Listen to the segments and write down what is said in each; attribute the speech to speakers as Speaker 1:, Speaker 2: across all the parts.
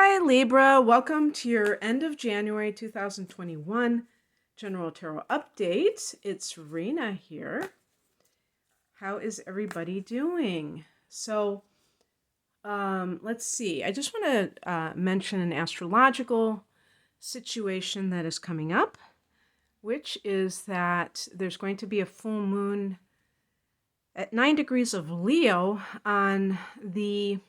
Speaker 1: Hi, Libra. Welcome to your end of January 2021 General Tarot Update. It's Rena here. How is everybody doing? Let's see. I just want to mention an astrological situation that is coming up, which is that there's going to be a full moon at 9 degrees of Leo on the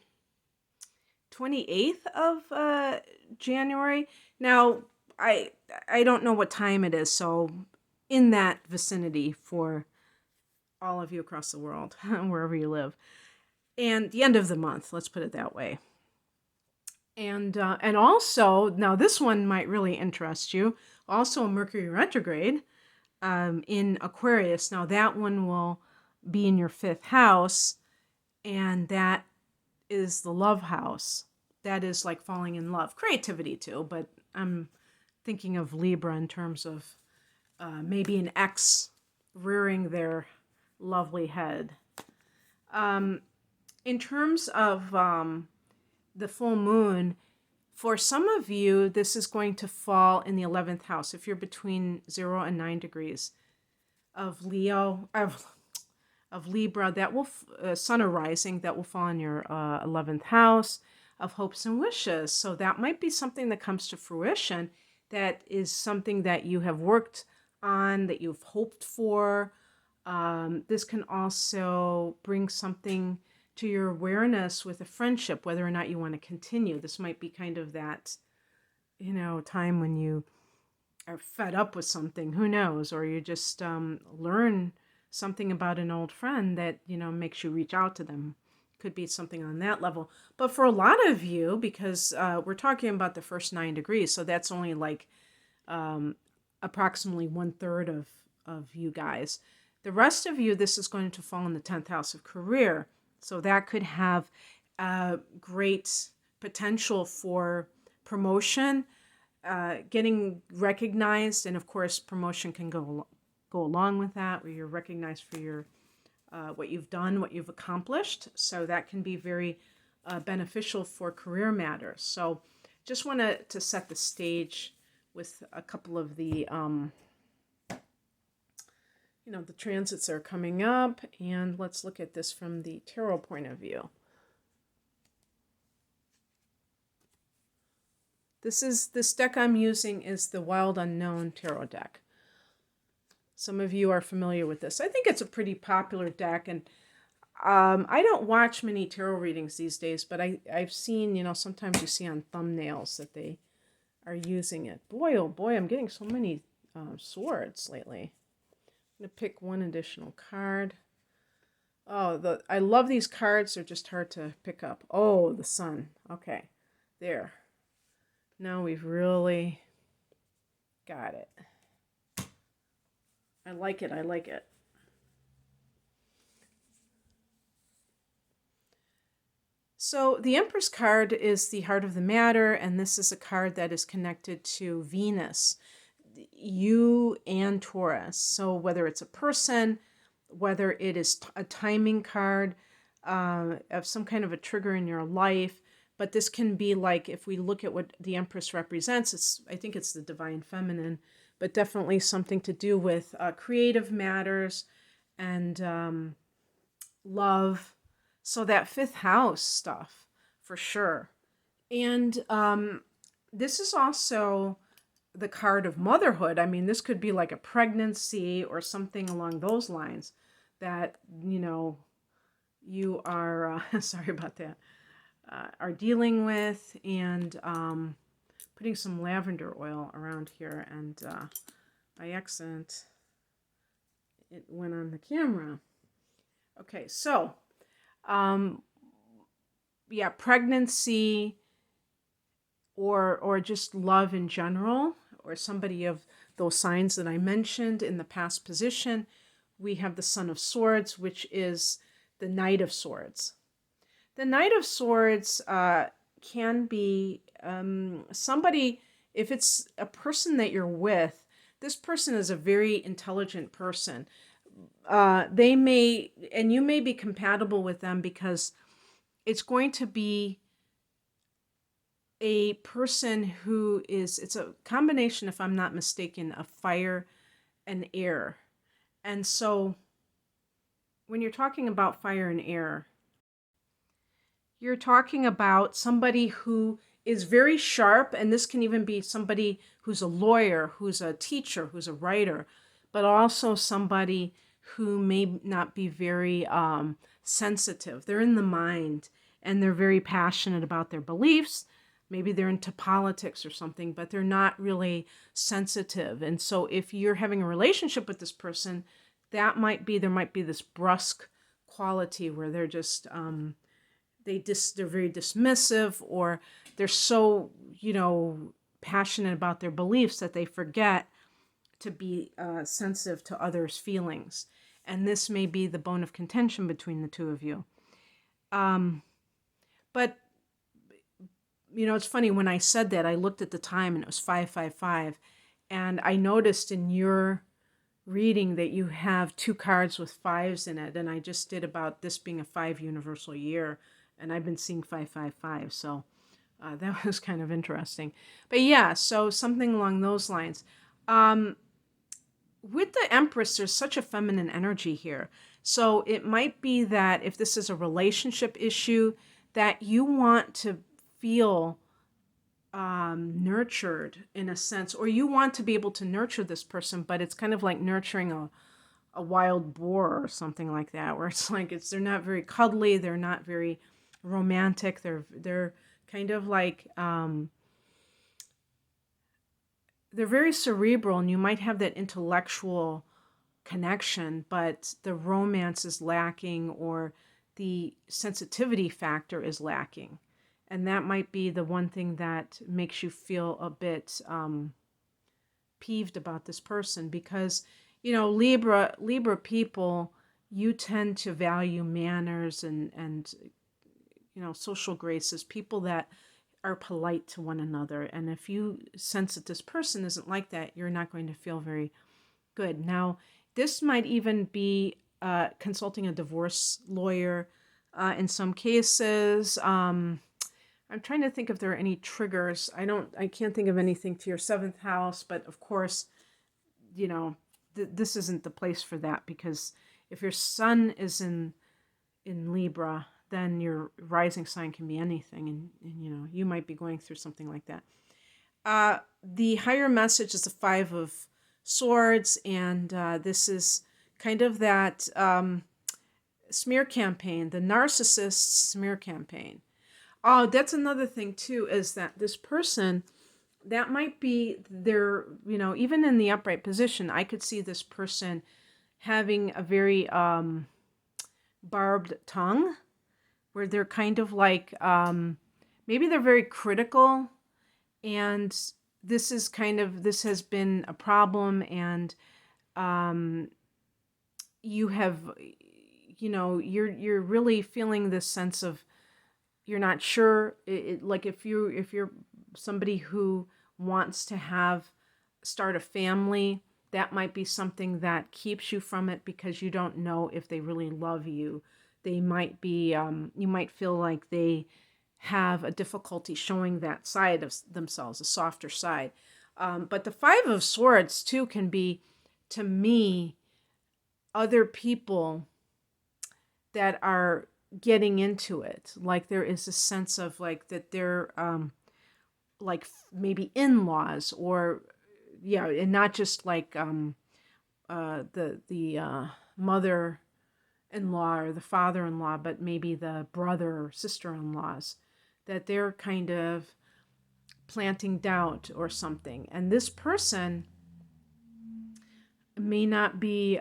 Speaker 1: 28th of January. Now, I don't know what time it is, so in that vicinity for all of you across the world, wherever you live. And the end of the month, let's put it that way. And also, now this one might really interest you. Also, Mercury retrograde in Aquarius. Now that one will be in your 5th house, and that is the love house. That is like falling in love. Creativity too, but I'm thinking of Libra in terms of maybe an ex rearing their lovely head. In terms of the full moon, for some of you, this is going to fall in the 11th house. If you're between 0 and 9 degrees of Leo, of Libra, that will sun arising, that will fall in your 11th house of hopes and wishes. So that might be something that comes to fruition. That is something that you have worked on, that you've hoped for. This can also bring something to your awareness with a friendship, whether or not you want to continue. This might be kind of that, time when you are fed up with something, who knows, or you just learn something about an old friend that, makes you reach out to them. Could be something on that level. But for a lot of you, because we're talking about the first 9 degrees, so that's only like approximately 1/3 of you guys. The rest of you, this is going to fall in the 10th house of career. So that could have great potential for promotion, getting recognized, and of course promotion can go along with that, where you're recognized for your what you've done, what you've accomplished. So that can be very beneficial for career matters. So just wanted to set the stage with a couple of the the transits that are coming up, and let's look at this from the tarot point of view. This deck I'm using is the Wild Unknown Tarot deck. Some of you are familiar with this. I think it's a pretty popular deck, and I don't watch many tarot readings these days, but I've seen, sometimes you see on thumbnails that they are using it. Boy, oh boy, I'm getting so many swords lately. I'm going to pick one additional card. Oh, I love these cards. They're just hard to pick up. Oh, the sun. Okay, there. Now we've really got it. I like it. I like it. So the Empress card is the heart of the matter, and this is a card that is connected to Venus, you and Taurus. So whether it's a person, whether it is a timing card of some kind of a trigger in your life, but this can be like, if we look at what the Empress represents, I think it's the divine feminine, but definitely something to do with creative matters and love. So that 5th house stuff, for sure. And this is also the card of motherhood. I mean, this could be like a pregnancy or something along those lines that, you are, sorry about that, are dealing with. And putting some lavender oil around here, and by accident, it went on the camera. Okay, so yeah, pregnancy or just love in general, or somebody of those signs that I mentioned in the past position. We have the Son of Swords, which is the Knight of Swords. The Knight of Swords can be somebody, if it's a person that you're with, this person is a very intelligent person. They may, and you may be compatible with them, because it's going to be a person who is, it's a combination, if I'm not mistaken, of fire and air. And so when you're talking about fire and air, you're talking about somebody who is very sharp, and this can even be somebody who's a lawyer, who's a teacher, who's a writer, but also somebody who may not be very sensitive. They're in the mind, and they're very passionate about their beliefs. Maybe they're into politics or something, but they're not really sensitive. And so if you're having a relationship with this person, there might be this brusque quality where they're just they're very dismissive, or they're so, passionate about their beliefs that they forget to be sensitive to others' feelings. And this may be the bone of contention between the two of you. But, it's funny, when I said that, I looked at the time and it was 555. And I noticed in your reading that you have 2 cards with 5s in it. And I just did about this being a 5 universal year. And I've been seeing 555. So that was kind of interesting. But yeah, so something along those lines. With the Empress, there's such a feminine energy here. So it might be that if this is a relationship issue, that you want to feel nurtured in a sense, or you want to be able to nurture this person, but it's kind of like nurturing a wild boar or something like that, where it's like they're not very cuddly, they're not very romantic, they're kind of like they're very cerebral, and you might have that intellectual connection, but the romance is lacking, or the sensitivity factor is lacking. And that might be the one thing that makes you feel a bit peeved about this person, because, Libra people, you tend to value manners and social graces, people that are polite to one another. And if you sense that this person isn't like that, you're not going to feel very good. Now, this might even be consulting a divorce lawyer in some cases. I'm trying to think if there are any triggers. I can't think of anything to your 7th house, but of course, this isn't the place for that, because if your sun is in Libra, then your rising sign can be anything, and you might be going through something like that. The higher message is the 5 of Swords, and this is kind of that smear campaign, the narcissist smear campaign. Oh, that's another thing too, is that this person, that might be their, even in the upright position, I could see this person having a very barbed tongue, where they're kind of like, maybe they're very critical, and this has been a problem, and you have, you're really feeling this sense of, you're not sure, like if you're somebody who wants to start a family, that might be something that keeps you from it, because you don't know if they really love you. They might be, you might feel like they have a difficulty showing that side of themselves, a softer side. But the 5 of Swords too can be, to me, other people that are getting into it. Like there is a sense of like that they're like maybe in-laws, or and not just like the mother-in-law or the father-in-law, but maybe the brother or sister-in-laws, that they're kind of planting doubt or something. And this person may not be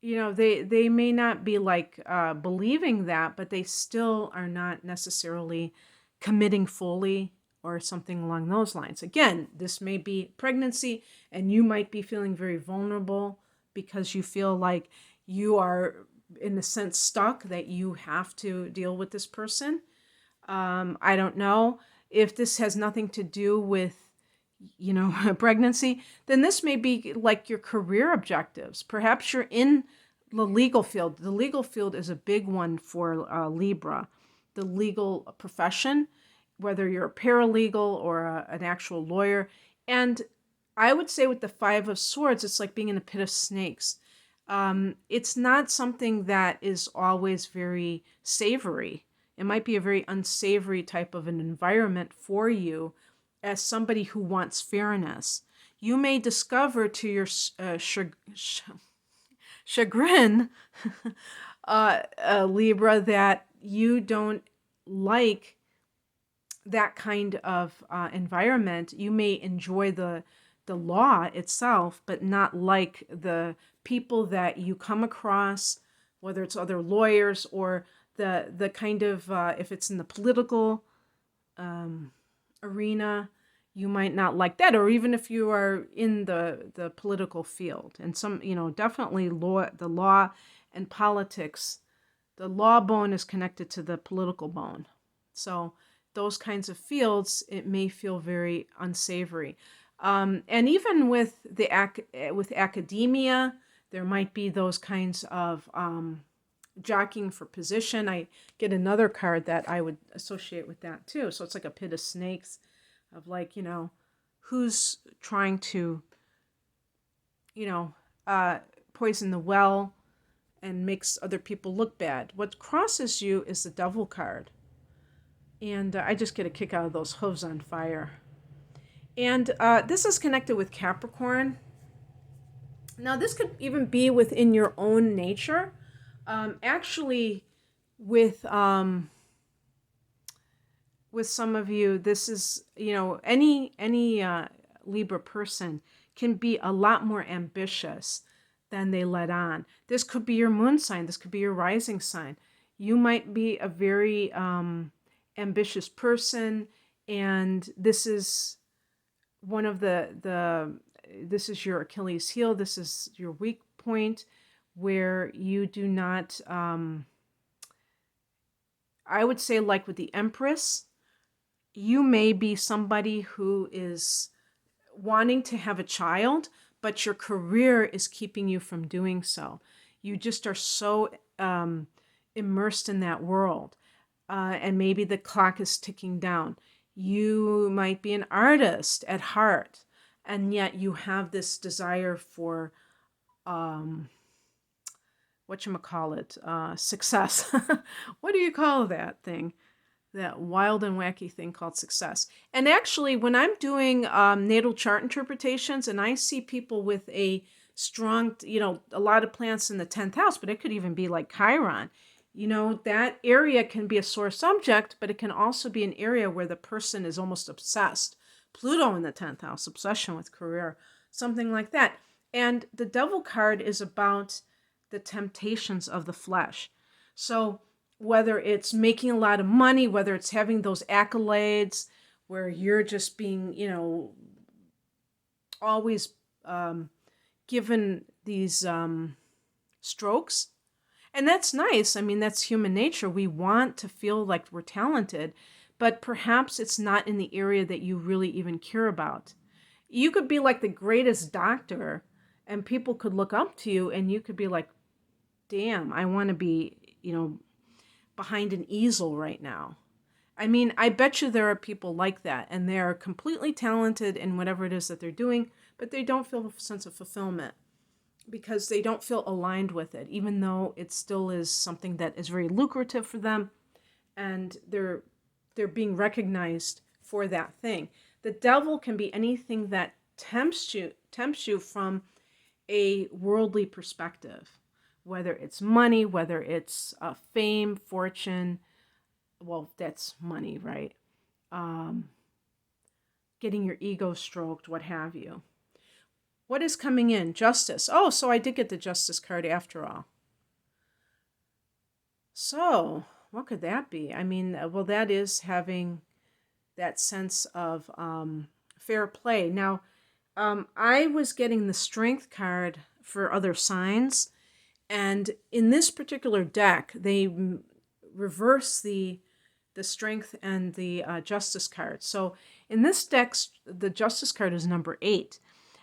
Speaker 1: they may not be like believing that, but they still are not necessarily committing fully or something along those lines. Again, this may be pregnancy, and you might be feeling very vulnerable because you feel like you are, in a sense, stuck, that you have to deal with this person. I don't know if this has nothing to do with pregnancy, then this may be like your career objectives. Perhaps you're in the legal field. The legal field is a big one for Libra. the legal profession, whether you're a paralegal or an actual lawyer. And I would say with the Five of Swords, it's like being in a pit of snakes. It's not something that is always very savory. It might be a very unsavory type of an environment for you as somebody who wants fairness. You may discover to your chagrin, Libra, that you don't like that kind of environment. You may enjoy the law itself, but not like the people that you come across, whether it's other lawyers or the kind of, if it's in the political arena, you might not like that. Or even if you are in the political field. And some, definitely the law and politics, the law bone is connected to the political bone. So those kinds of fields, it may feel very unsavory. And even with with academia, there might be those kinds of jockeying for position. I get another card that I would associate with that too. So it's like a pit of snakes of like, who's trying to, poison the well and makes other people look bad. What crosses you is the Devil card. And I just get a kick out of those hooves on fire. And this is connected with Capricorn. Now, this could even be within your own nature. Actually, with some of you, this is, any Libra person can be a lot more ambitious than they let on. This could be your moon sign. This could be your rising sign. You might be a very ambitious person, and this is one of this is your Achilles heel. This is your weak point where you do not, I would say, like with the Empress, you may be somebody who is wanting to have a child, but your career is keeping you from doing so. You just are so immersed in that world. And maybe the clock is ticking down. You might be an artist at heart, and yet you have this desire for, success. What do you call that thing? That wild and wacky thing called success. And actually, when I'm doing natal chart interpretations, and I see people with a strong, a lot of plants in the 10th house, but it could even be like Chiron. That area can be a sore subject, but it can also be an area where the person is almost obsessed. Pluto in the 10th house, obsession with career, something like that. And the Devil card is about the temptations of the flesh. So whether it's making a lot of money, whether it's having those accolades where you're just being, always given these strokes. And that's nice. I mean, that's human nature. We want to feel like we're talented, but perhaps it's not in the area that you really even care about. You could be like the greatest doctor, and people could look up to you, and you could be like, damn, I want to be, behind an easel right now. I mean, I bet you there are people like that, and they are completely talented in whatever it is that they're doing, but they don't feel a sense of fulfillment because they don't feel aligned with it, even though it still is something that is very lucrative for them, and they're being recognized for that thing. The Devil can be anything that tempts you from a worldly perspective, whether it's money, whether it's fame, fortune. Well, that's money, right? Getting your ego stroked, what have you. What is coming in? Justice. Oh, so I did get the Justice card after all. So, what could that be? I mean, well, that is having that sense of fair play. Now, I was getting the Strength card for other signs, and in this particular deck, they reverse the Strength and the Justice card. So in this deck, the Justice card is number 8.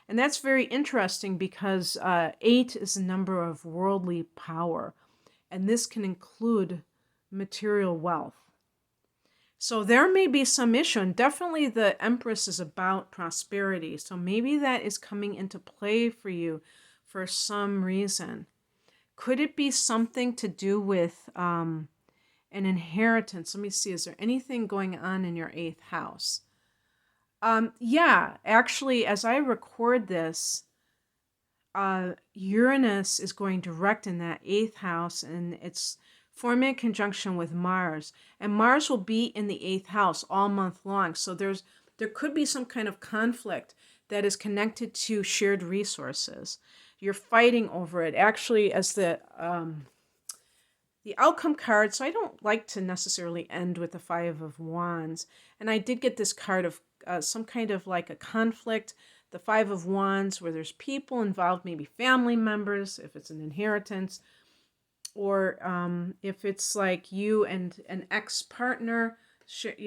Speaker 1: And that's very interesting because 8 is a number of worldly power. And this can include material wealth. So there may be some issue, and definitely the Empress is about prosperity. So maybe that is coming into play for you for some reason. Could it be something to do with an inheritance? Let me see. Is there anything going on in your eighth house? Yeah, actually, as I record this, Uranus is going direct in that eighth house, and it's forming a conjunction with Mars. And Mars will be in the eighth house all month long. So there could be some kind of conflict that is connected to shared resources. You're fighting over it. Actually, as the outcome card, so I don't like to necessarily end with the Five of Wands. And I did get this card of some kind of like a conflict, the Five of Wands, where there's people involved, maybe family members, if it's an inheritance, or if it's like you and an ex-partner,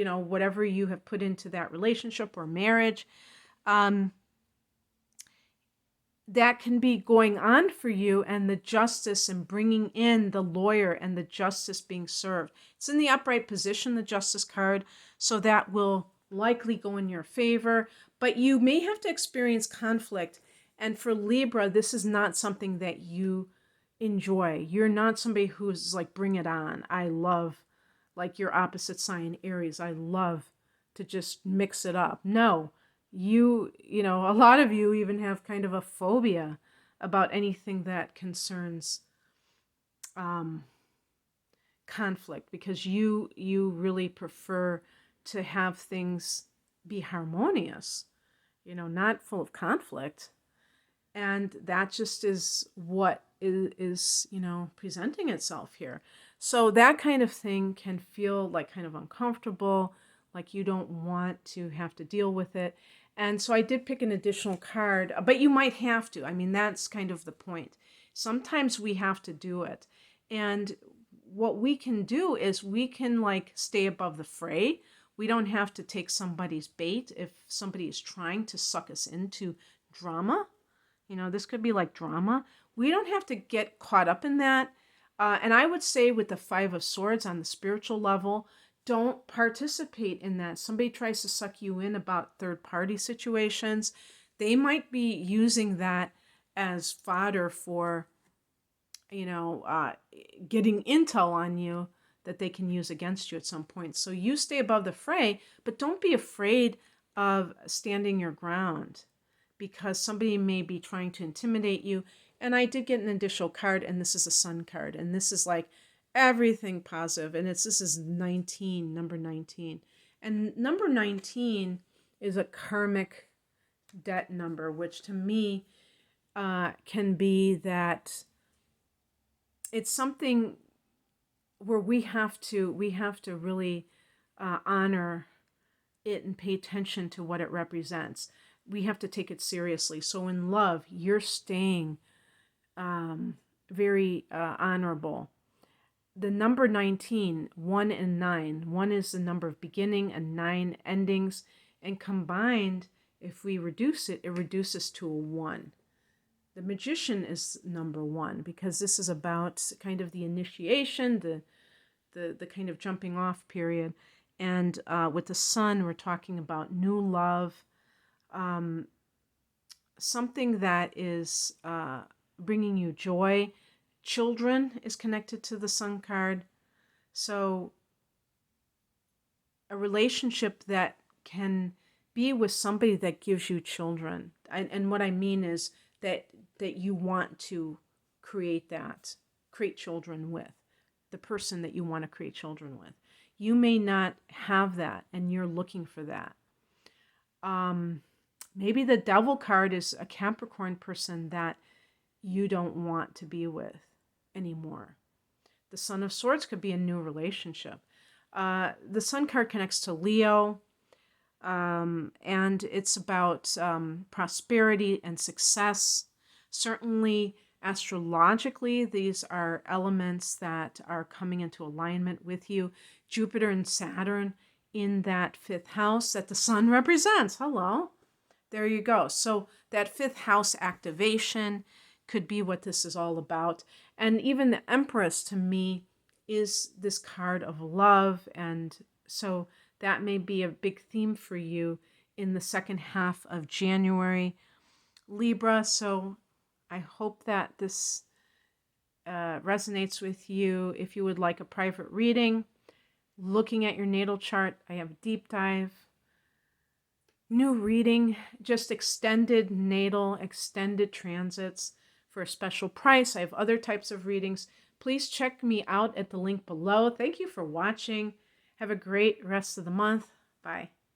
Speaker 1: whatever you have put into that relationship or marriage. That can be going on for you, and the justice and bringing in the lawyer and the justice being served. It's in the upright position, the justice card, so that will likely go in your favor, but you may have to experience conflict. And for Libra, this is not something that you enjoy. You're not somebody who's like, bring it on. I love, like your opposite sign, Aries, I love to just mix it up. No, a lot of you even have kind of a phobia about anything that concerns conflict, because you really prefer to have things be harmonious, not full of conflict. And that just is what is presenting itself here. So that kind of thing can feel like kind of uncomfortable, like you don't want to have to deal with it. And so I did pick an additional card, but you might have to. I mean, that's kind of the point. Sometimes we have to do it. And what we can do is we can like stay above the fray. We don't have to take somebody's bait if somebody is trying to suck us into drama. This could be like drama. We don't have to get caught up in that. And I would say with the Five of Swords on the spiritual level, don't participate in that. Somebody tries to suck you in about third-party situations. They might be using that as fodder for, getting intel on you that they can use against you at some point. So you stay above the fray, but don't be afraid of standing your ground, because somebody may be trying to intimidate you. And I did get an additional card, and this is a Sun card, and this is like everything positive, and this is 19, number 19. And number 19 is a karmic debt number, which to me can be that it's something where we have to really honor it and pay attention to what it represents. We have to take it seriously. So in love, you're staying very honorable. The number 19, 1 and 9. 1 is the number of beginning and 9 endings. And combined, if we reduce it, it reduces to a 1. The Magician is number 1, because this is about kind of the initiation, the kind of jumping off period. And with the Sun, we're talking about new love, something that is bringing you joy. Children is connected to the Sun card. So a relationship that can be with somebody that gives you children. And what I mean is that you want to create children with, the person that you want to create children with. You may not have that, and you're looking for that. Maybe the Devil card is a Capricorn person that you don't want to be with anymore. The Son of Swords could be a new relationship. The Sun card connects to Leo, and it's about prosperity and success. Certainly, astrologically, these are elements that are coming into alignment with you. Jupiter and Saturn in that 5th house that the Sun represents. Hello. There you go. So that 5th house activation could be what this is all about. And even the Empress, to me, is this card of love. And so that may be a big theme for you in the second half of January, Libra. So I hope that this resonates with you. If you would like a private reading, looking at your natal chart, I have a deep dive, new reading, just extended natal, extended transits for a special price. I have other types of readings. Please check me out at the link below. Thank you for watching. Have a great rest of the month. Bye.